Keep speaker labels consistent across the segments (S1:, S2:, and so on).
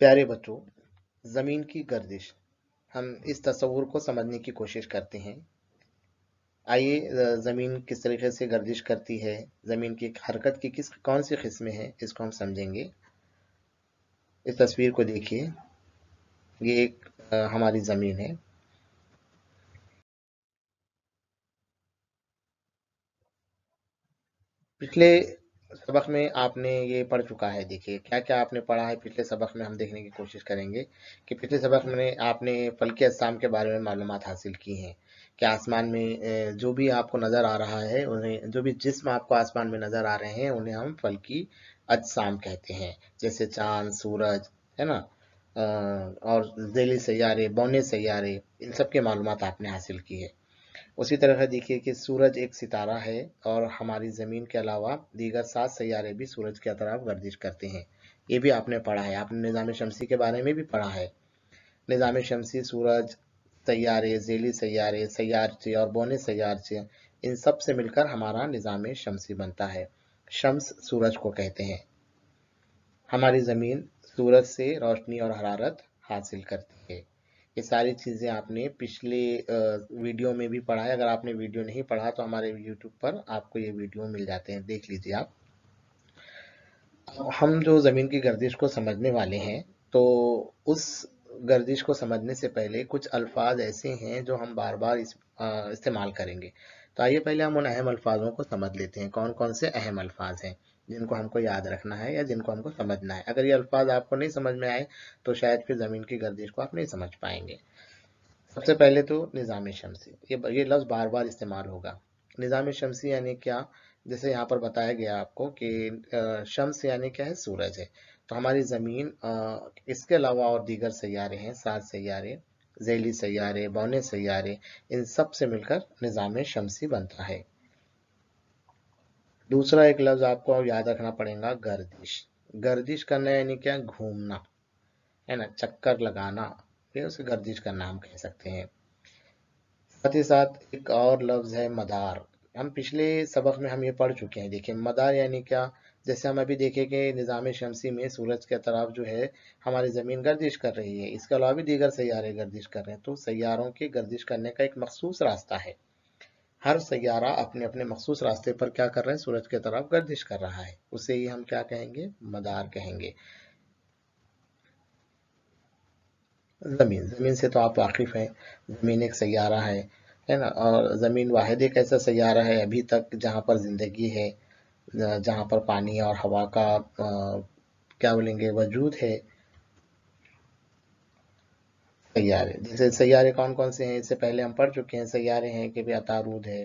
S1: प्यारे बच्चों, ज़मीन की गर्दिश, हम इस तस्वुर को समझने की कोशिश करते हैं। आइए ज़मीन किस तरीके से गर्दिश करती है, ज़मीन की हरकत की कौन सी किस्में हैं, इसको हम समझेंगे। इस तस्वीर को देखिए, ये एक हमारी ज़मीन है। पिछले सबक में आपने ये पढ़ चुका है। देखिए क्या-क्या आपने पढ़ा है पिछले सबक में, हम देखने की कोशिश करेंगे कि पिछले सबक में आपने फल्की अजसाम के बारे में मालूमात हासिल की हैं कि आसमान में जो भी आपको नज़र आ रहा है, उन्हें जो भी जिस्म आपको आसमान में नज़र आ रहे हैं, उन्हें हम फल्की अजसाम कहते हैं। जैसे चाँद, सूरज, है ना? और ज़ैली सैयारे, बौने सैयारे, इन सब की मालूमात आपने हासिल की है। उसी तरह देखिए कि सूरज एक सितारा है और हमारी ज़मीन के अलावा दीगर 7 सैयारे भी सूरज की तरफ गर्दिश करते हैं। ये भी आपने पढ़ा है, आपने निज़ाम शमसी के बारे में भी पढ़ा है। निज़ाम शमसी, सूरज, सैयारे, ज़ैली सैयारे, सैयारचे और बौने सैयारचे, इन सब से मिलकर हमारा निज़ाम शमसी बनता है। शम्स सूरज को कहते हैं। हमारी ज़मीन सूरज से रोशनी और हरारत हासिल करती है। ये सारी चीज़ें आपने पिछले वीडियो में भी पढ़ा है। अगर आपने वीडियो नहीं पढ़ा तो हमारे यूट्यूब पर आपको ये वीडियो मिल जाते हैं, देख लीजिए आप। हम जो ज़मीन की गर्दिश को समझने वाले हैं, तो उस गर्दिश को समझने से पहले कुछ अल्फाज ऐसे हैं जो हम बार बार इस्तेमाल करेंगे। तो आइए पहले हम उन अहम अल्फाजों को समझ लेते हैं। कौन कौन से अहम अल्फाज हैं जिनको हमको याद रखना है या जिनको हमको समझना है। अगर ये अल्फाज आपको नहीं समझ में आए तो शायद फिर ज़मीन की गर्दिश को आप नहीं समझ पाएंगे। सबसे पहले तो निज़ाम शमसी, ये लफ्ज़ बार बार इस्तेमाल होगा। निज़ाम शमसी यानी क्या? जैसे यहाँ पर बताया गया आपको कि शम्स यानी क्या है, सूरज है। तो हमारी ज़मीन, इसके अलावा और दीगर सैयारे हैं, 7 सैयारे, ज़ैली सैयारे, बौने सैयारे, इन सब से मिलकर निज़ाम शमसी बनता है। दूसरा एक लफ्ज़ आपको याद रखना पड़ेगा, गर्दिश। गर्दिश करना यानी क्या? घूमना, है ना, चक्कर लगाना, ये उसे गर्दिश करना हम कह सकते हैं। साथ ही साथ एक और लफ्ज़ है मदार। हम पिछले सबक में हम ये पढ़ चुके हैं। देखिए मदार यानी क्या? जैसे हम अभी देखें कि निज़ाम शमसी में सूरज के तरफ जो है हमारी ज़मीन गर्दिश कर रही है, इसके अलावा भी दीगर सैयारे गर्दिश कर रहे हैं। तो सैयारों के गर्दिश करने का एक मखसूस रास्ता है। हर सैयारा अपने अपने मखसूस रास्ते पर क्या कर रहे हैं? सूरज की तरफ गर्दिश कर रहा है। उसे ही हम क्या कहेंगे? मदार कहेंगे। ज़मीन, ज़मीन से तो आप वाकिफ़ हैं। ज़मीन एक सैयारा है ना? और ज़मीन वाहिद एक ऐसा सैयारा है अभी तक जहाँ पर ज़िंदगी है, जहाँ पर पानी और हवा का क्या बोलेंगे, वजूद है। सैयारे, जैसे सैयारे कौन कौन से हैं, इससे पहले हम पढ़ चुके हैं। सैयारे हैं कि भाई अतारूद है,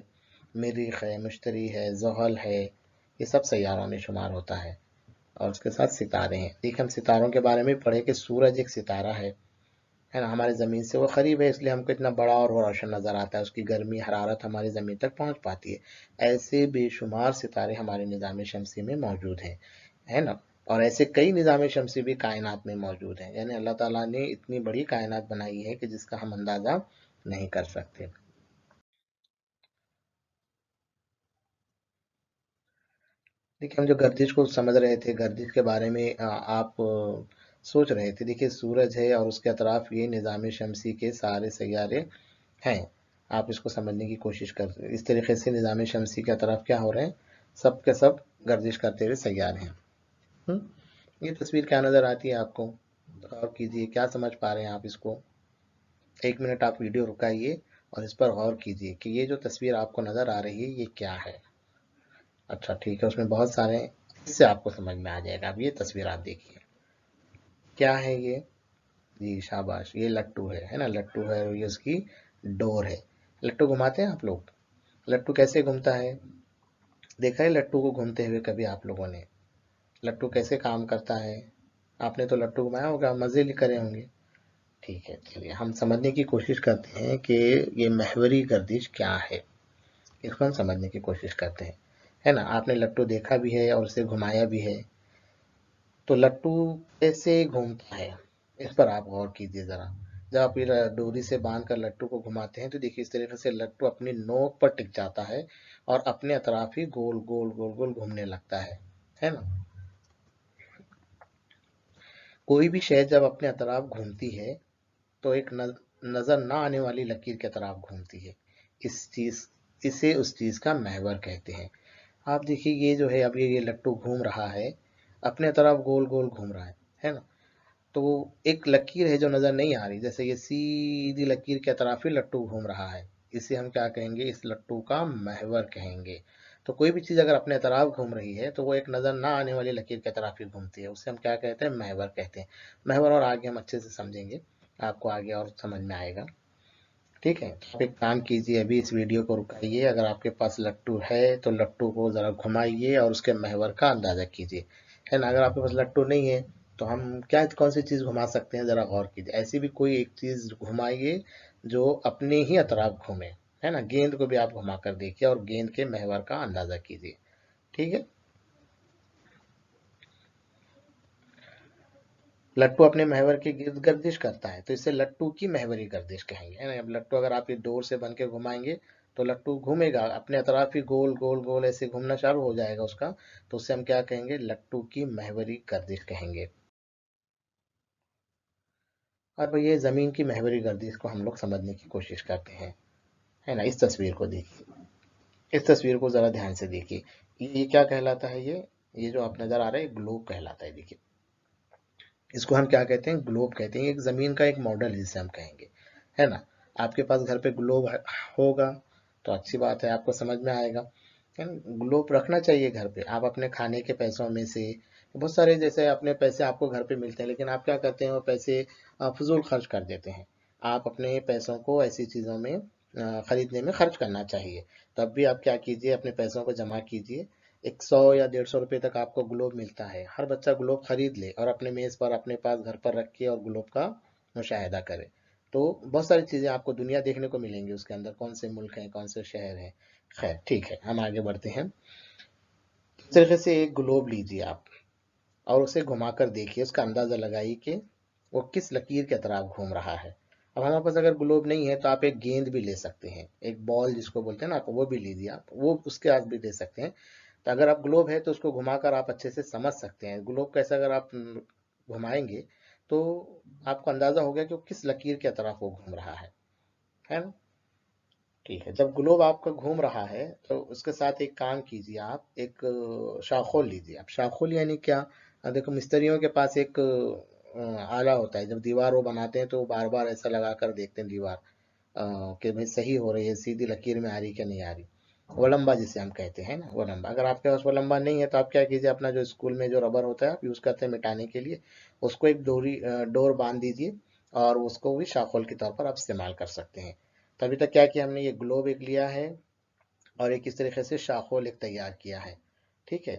S1: मरीख है, मुश्तरी है, ज़ुहल है, ये सब सैयारों में शुमार होता है। और उसके साथ सितारे हैं। देखिए हम सितारों के बारे में पढ़े कि सूरज एक सितारा है ना? हमारे ज़मीन से वो करीब है, इसलिए हमको इतना बड़ा और रोशन नज़र आता है। उसकी गर्मी, हरारत हमारी ज़मीन तक पहुँच पाती है। ऐसे बेशुमार सितारे हमारे निज़ाम शमसी में मौजूद हैं, है ना? और ऐसे कई निज़ाम शमसी भी कायनात में मौजूद हैं। यानी अल्लाह ताला ने इतनी बड़ी कायनात बनाई है कि जिसका हम अंदाज़ा नहीं कर सकते। देखिए हम जो गर्दिश को समझ रहे थे, गर्दिश के बारे में आप सोच रहे थे। देखिए सूरज है और उसके अतराफ ये निज़ाम शमसी के सारे सैयारे हैं। आप इसको समझने की कोशिश कर, इस तरीके से निज़ाम शमसी की तरफ क्या हो रहे हैं, सब के सब गर्दिश करते हुए तैयार हैं। ये तस्वीर क्या नज़र आती है आपको? गौर कीजिए, क्या समझ पा रहे हैं आप इसको? 1 मिनट आप वीडियो रुकाइए और इस पर गौर कीजिए कि ये जो तस्वीर आपको नज़र आ रही है ये क्या है। अच्छा ठीक है, उसमें बहुत सारे, इससे आपको समझ में आ जाएगा। अब ये तस्वीर आप देखिए, क्या है ये? जी शाबाश, ये लट्टू है ना? लट्टू है और ये उसकी डोर है। लट्टू घुमाते हैं आप लोग? लट्टू कैसे घूमता है? देखा है लट्टू को घूमते हुए कभी आप लोगों ने? लट्टू कैसे काम करता है? आपने तो लट्टू घुमाया होगा, मजे लिए करे होंगे। ठीक है, चलिए हम समझने की कोशिश करते हैं कि ये महवरी गर्दिश क्या है। इसको हम समझने की कोशिश करते हैं, है ना? आपने लट्टू देखा भी है और उसे घुमाया भी है। तो लट्टू कैसे घूमता है, इस पर आप गौर कीजिए जरा। जब आप ये डोरी से बांध कर लट्टू को घुमाते हैं तो देखिए इस तरीके से लट्टू अपनी नोक पर टिक जाता है और अपने अतराफ ही गोल गोल गोल गोल घूमने लगता है ना? कोई भी शय जब अपने अतराफ घूमती है तो एक नजर ना आने वाली लकीर के तरफ घूमती है। इस चीज इसे उस चीज का महवर कहते हैं। आप देखिए ये जो है, अब ये लट्टू घूम रहा है, अपने तरफ गोल गोल घूम रहा है ना। तो एक लकीर है जो नजर नहीं आ रही, जैसे ये सीधी लकीर के तरफ ही लट्टू घूम रहा है, इसे हम क्या कहेंगे, इस लट्टू का महवर कहेंगे। तो कोई भी चीज अगर अपने तरफ घूम रही है तो वो एक नजर ना आने वाली लकीर के तरफ ही घूमती है, उसे हम क्या कहते हैं, महवर कहते हैं। महवर और आगे हम अच्छे से समझेंगे, आपको आगे और समझ में आएगा। ठीक है, तो आप एक काम कीजिए, अभी इस वीडियो को रुकाइए, अगर आपके पास लट्टू है तो लट्टू को ज़रा घुमाइए और उसके महवर का अंदाज़ा कीजिए, है ना। अगर आपके पास लट्टू नहीं है तो हम क्या कौन सी चीज़ घुमा सकते हैं, ज़रा गौर कीजिए। ऐसी भी कोई एक चीज़ घुमाइए जो अपने ही अतराफ घूमे, है ना। गेंद को भी आप घुमा कर देखिए और गेंद के महवर का अंदाज़ा कीजिए। ठीक है, लट्टू अपने महवर के गिर्द गर्दिश करता है तो इसे लट्टू की महवरी गर्दिश कहेंगे, है ना। अब लट्टू अगर आप ये डोर से बन के घुमाएंगे तो लट्टू घूमेगा अपने अतराफ ही, गोल गोल गोल ऐसे घूमना चालू हो जाएगा उसका, तो उससे हम क्या कहेंगे, लट्टू की महवरी गर्दिश कहेंगे। अब ये जमीन की महवरी गर्दिश को हम लोग समझने की कोशिश करते हैं, है ना। इस तस्वीर को देखिए, इस तस्वीर को जरा ध्यान से देखिए। ये क्या कहलाता है, ये जो आप नजर आ रहा है ग्लोब कहलाता है। देखिए इसको हम क्या कहते हैं, ग्लोब कहते हैं। एक जमीन का एक मॉडल जिसे हम कहेंगे, है ना। आपके पास घर पे ग्लोब होगा तो अच्छी बात है, आपको समझ में आएगा, है ना। ग्लोब रखना चाहिए घर पे। आप अपने खाने के पैसों में से बहुत सारे, जैसे अपने पैसे आपको घर पे मिलते हैं लेकिन आप क्या करते हैं, वो पैसे फजूल खर्च कर देते हैं। आप अपने पैसों को ऐसी चीज़ों में खरीदने में खर्च करना चाहिए। तब भी आप क्या कीजिए, अपने पैसों को जमा कीजिए। 100 या 150 रुपये तक आपको ग्लोब मिलता है, हर बच्चा ग्लोब खरीद ले और अपने मेज़ पर अपने पास घर पर रखे और ग्लोब का मुशाहिदा करे। तो बहुत सारी चीज़ें आपको दुनिया देखने को मिलेंगी, उसके अंदर कौन से मुल्क हैं, कौन से शहर हैं। खैर ठीक है, हम आगे बढ़ते हैं। इस तरीके से एक ग्लोब लीजिए आप और उसे घुमाकर देखिए, उसका अंदाज़ा लगाइए कि वो किस लकीर के तरफ घूम रहा है। अब हमारे पास अगर ग्लोब नहीं है तो आप एक गेंद भी ले सकते हैं, एक बॉल जिसको बोलते हैं ना, आप वो भी लीजिए, आप वो उसके साथ भी ले सकते हैं। तो अगर आप ग्लोब है तो उसको घुमाकर आप अच्छे से समझ सकते हैं, ग्लोब कैसे अगर आप घुमाएंगे तो आपको अंदाजा हो गया कि वो किस लकीर के तरफ वो घूम रहा है ना। ठीक है, जब ग्लोब आपका घूम रहा है तो उसके साथ एक काम कीजिए, आप एक शाखोल लीजिए। अब शाखोल यानी क्या, देखो मिस्त्रियों के पास एक आला होता है, जब दीवार वो बनाते हैं तो बार बार ऐसा लगा कर देखते हैं दीवार, कि भाई सही हो रही है, सीधी लकीर में आ रही कि नहीं आ रही। वलंबा जिसे हम कहते हैं ना, वलंबा। अगर आपके पास वलंबा नहीं है तो आप क्या कीजिए, अपना जो स्कूल में जो रबर होता है आप यूज़ करते हैं मिटाने के लिए, उसको एक डोर बांध दीजिए और उसको भी शाखोल के तौर पर आप इस्तेमाल कर सकते हैं। तो अभी तक क्या किया हमने, ये ग्लोब एक लिया है और एक इस तरीके से शाखोल एक तैयार किया है। ठीक है,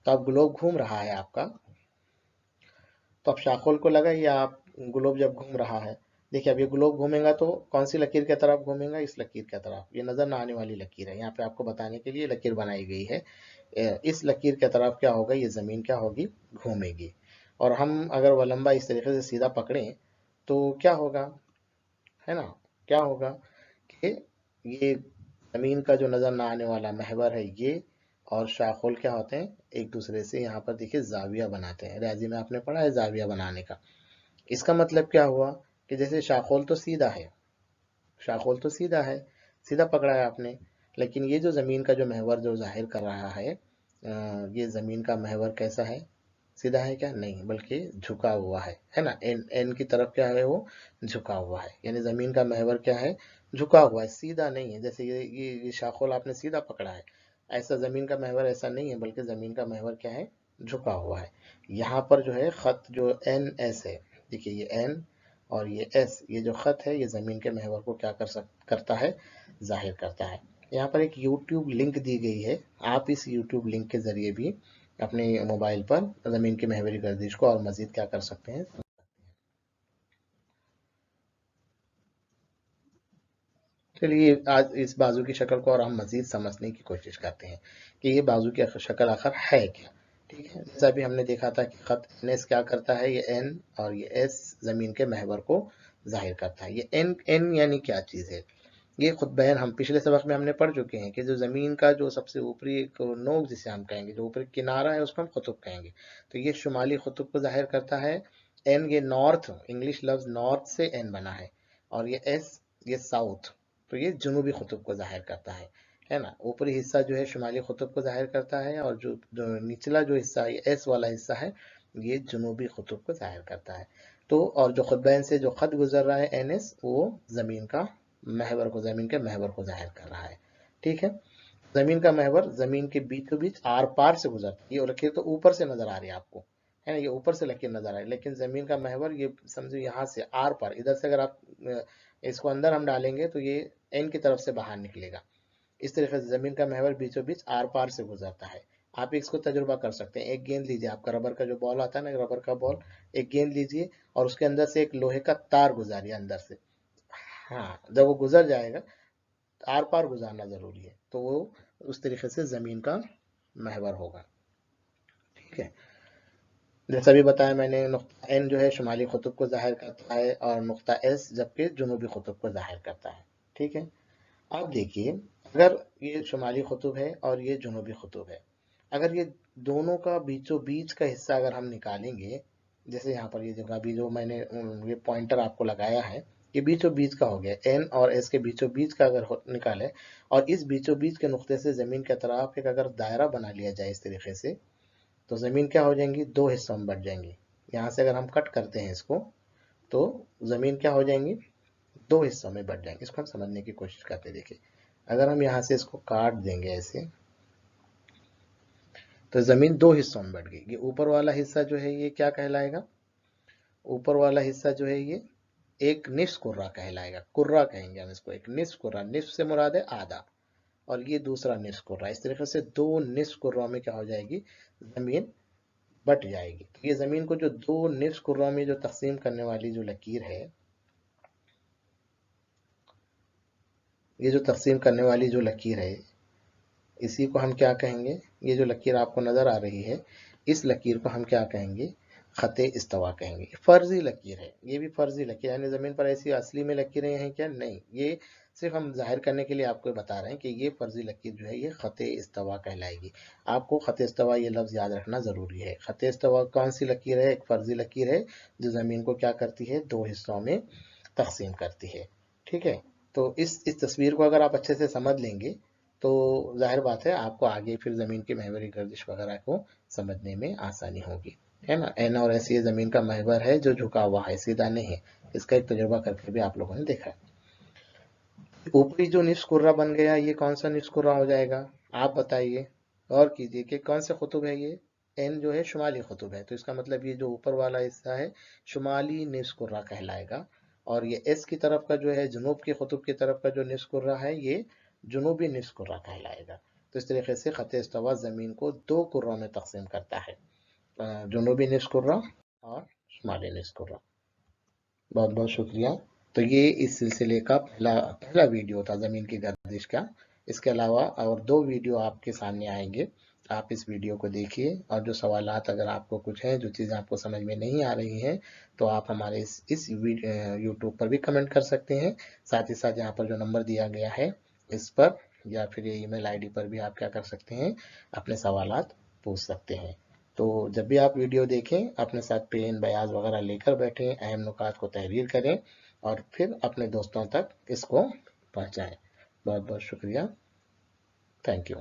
S1: तो अब ग्लोब घूम रहा है आपका, तो अब शाखोल को लगाइए आप। ग्लोब जब घूम रहा है, देखिए अब ये ग्लोब घूमेगा तो कौन सी लकीर की तरफ घूमेगा, इस लकीर की तरफ। ये नजर ना आने वाली लकीर है, यहाँ पे आपको बताने के लिए लकीर बनाई गई है। इस लकीर की तरफ क्या होगा, ये जमीन क्या होगी, घूमेगी। और हम अगर वलंबा इस तरीके से सीधा पकड़ें तो क्या होगा, है ना, क्या होगा कि ये जमीन का जो नजर ना आने वाला महवर है ये, और शाखुल क्या होते हैं, एक दूसरे से यहाँ पर देखिए जाविया बनाते हैं। रियाजी में आपने पढ़ा है जाविया बनाने का। इसका मतलब क्या हुआ कि जैसे शाखुल तो सीधा है, शाखुल तो सीधा है, सीधा पकड़ा है आपने, लेकिन ये जो जमीन का जो महवर जो जाहिर कर रहा है, ये जमीन का महवर कैसा है, सीधा है क्या, नहीं, बल्कि झुका हुआ है ना। एन एन की तरफ क्या है, वो झुका हुआ है, यानी जमीन का महवर क्या है, झुका हुआ है, सीधा नहीं है। जैसे ये शाखोल आपने सीधा पकड़ा है, ऐसा जमीन का महवर ऐसा नहीं है, बल्कि जमीन का महवर क्या है, झुका हुआ है। यहाँ पर जो है खत जो एन एस है, देखिए ये एन और ये एस, ये जो खत है ये जमीन के महवर को क्या करता है, जाहिर करता है। यहाँ पर एक यूट्यूब लिंक दी गई है, आप इस यूट्यूब लिंक के जरिए भी अपने मोबाइल पर ज़मीन की महवरी गर्दिश को और मज़ीद क्या कर सकते हैं। चलिए आज इस बाजू की शक्ल को और हम मज़ीद समझने की कोशिश करते हैं कि ये बाजू की शक्ल आखिर है क्या। ठीक है, जैसा अभी हमने देखा था कि ख़त एन एस क्या करता है, ये एन और ये एस ज़मीन के महवर को जाहिर करता है। ये एन एन यानी क्या चीज़ है, ये खुद बयान हम पिछले सबक में हमने पढ़ चुके हैं कि जो ज़मीन का जो सबसे ऊपरी एक नोक जिसे हम कहेंगे, जो ऊपरी किनारा है उसको हम कुतुब कहेंगे। तो ये शुमाली कुतुब को जाहिर करता है एन ये नॉर्थ, इंग्लिश लफ्ज नॉर्थ से एन बना है, और ये एस ये साउथ, तो ये जुनूबी कुतुब को जाहिर करता है ना। ऊपरी हिस्सा जो है शुमाली कुतुब को जाहिर करता है, और जो निचला जो हिस्सा ये एस वाला हिस्सा है ये जुनूबी कुतुब को जाहिर करता है। तो और जो खुतबैन से जो खत गुजर रहा है एन एस, वो जमीन का महवर को, जमीन के महवर को जाहिर कर रहा है। ठीक है, जमीन का महवर जमीन के बीचों बीच आर पार से गुजरता है। ये लकीर तो ऊपर से नजर आ रही है आपको, है ना, ये ऊपर से लकीर नजर आ रही है, लेकिन जमीन का महवर ये समझो यहाँ से आर पार, इधर से अगर आप इसको अंदर हम डालेंगे तो ये एन की तरफ से बाहर निकलेगा। इस तरीके से जमीन का महवर बीचों बीच आर पार से गुजरता है। आप इसको तजुर्बा कर सकते हैं। एक गेंद लीजिए, आपका रबर का जो बॉल आता है ना, रबर का बॉल, एक गेंद लीजिए और उसके अंदर से एक लोहे का तार गुजारिए अंदर से। हाँ, जब वो गुजर जाएगा, आर पार गुजारना जरूरी है, तो वो उस तरीके से जमीन का महवर होगा। ठीक है, जैसा भी बताया मैंने, नुक्ता एन जो है शुमाली कुतुब को जाहिर करता है, और नुक्ता एस जबकि जुनूबी कुतुब को जाहिर करता है। ठीक है, अब देखिए, अगर ये शुमाली कुतुब है और ये जुनूबी कुतुब है, अगर ये दोनों का बीचों बीच का हिस्सा अगर हम निकालेंगे, जैसे यहाँ पर ये जगह भी जो मैंने ये पॉइंटर आपको लगाया है, ये बीचों बीच का हो गया, एन और एस के बीचों बीच का अगर निकाले, और इस बीचों बीच के नुक्ते से जमीन के तरफ एक अगर दायरा बना लिया जाए इस तरीके से, तो जमीन क्या हो जाएंगी, दो हिस्सों में बढ़ जाएंगी। यहाँ से अगर हम कट करते हैं इसको, तो जमीन क्या हो जाएंगी, दो हिस्सों में बढ़ जाएंगे। इसको हम समझने की कोशिश करते हैं। देखिए, अगर हम यहाँ से इसको काट देंगे ऐसे, तो जमीन दो हिस्सों में बढ़ गई। ये ऊपर वाला हिस्सा जो है ये क्या कहलाएगा, ऊपर वाला हिस्सा जो है ये एक निस्फ कुर्रा कहलाएगा, कुर्रा कहेंगे हम इसको, एक निस्फ कुर्रा, निस्फ से मुराद है आधा, और ये दूसरा निस्फ कुर्रा। इस तरीके से दो निस्फ कुर्रों में क्या हो जाएगी, जमीन बट जाएगी। तो ये जमीन को जो दो निस्फ कुर्रों में जो तकसीम करने वाली जो लकीर है, ये जो तकसीम करने वाली जो लकीर है, इसी को हम क्या कहेंगे, ये जो लकीर आपको नजर आ रही है, इस लकीर को हम क्या कहेंगे, खते इस्तवा कहेंगे। फर्जी लकीर है, ये भी फर्जी लकीर, यानी जमीन पर ऐसी असली में लकीरें हैं क्या, नहीं, ये सिर्फ हम जाहिर करने के लिए आपको बता रहे हैं कि ये फर्जी लकीर जो है ये खते इस्तवा कहलाएगी। आपको खते इस्तवा ये लफ्ज याद रखना जरूरी है। खते इस्तवा कौन सी लकीर है, एक फर्जी लकीर है जो जमीन को क्या करती है, दो हिस्सों में तकसीम करती है। ठीक है, तो इस तस्वीर को अगर आप अच्छे से समझ लेंगे, तो जाहिर बात है आपको आगे फिर जमीन की महवरी गर्दिश वगैरह को समझने में आसानी होगी, है ना। एन और एस ये जमीन का महवर है जो झुका हुआ है, सीधा नहीं है। इसका एक तजुर्बा करके भी आप लोगों ने देखा है। ऊपरी जो निस्फ कुर्रा बन गया, ये कौन सा निस्फ कुर्रा हो जाएगा, आप बताइए, और कीजिए कि कौन से कुतुब है ये, एन जो है शुमाली कुतुब है, तो इसका मतलब ये जो ऊपर वाला हिस्सा है शुमाली निस्फ कुर्रा कहलाएगा, और ये एस की तरफ का जो है जुनूब की कुतुब की तरफ का जो निस्फ कुर्रा है ये जुनूबी निस्फ कुर्रा कहलाएगा। तो इस तरीके से खत इस्तवा जमीन को दो कुर्रों में तकसीम करता है, जुनूबी निस्फ कुर्रा और शुमाली निस्फ कुर्रा। बहुत बहुत शुक्रिया। तो ये इस सिलसिले का पहला पहला वीडियो था ज़मीन की गर्दिश का। इसके अलावा और दो वीडियो आपके सामने आएंगे, आप इस वीडियो को देखिए, और जो सवालात अगर आपको कुछ हैं, जो चीज़ें आपको समझ में नहीं आ रही हैं, तो आप हमारे इस यूट्यूब पर भी कमेंट कर सकते हैं। साथ ही साथ यहाँ पर जो नंबर दिया गया है इस पर, या फिर ये ईमेल आईडी पर भी आप क्या कर सकते हैं, अपने सवालात पूछ सकते हैं। तो जब भी आप वीडियो देखें, अपने साथ पेन बयाज वगैरह लेकर बैठें, अहम नुकात को तहरीर करें, और फिर अपने दोस्तों तक इसको पहुंचाएं। बहुत बहुत शुक्रिया। Thank you.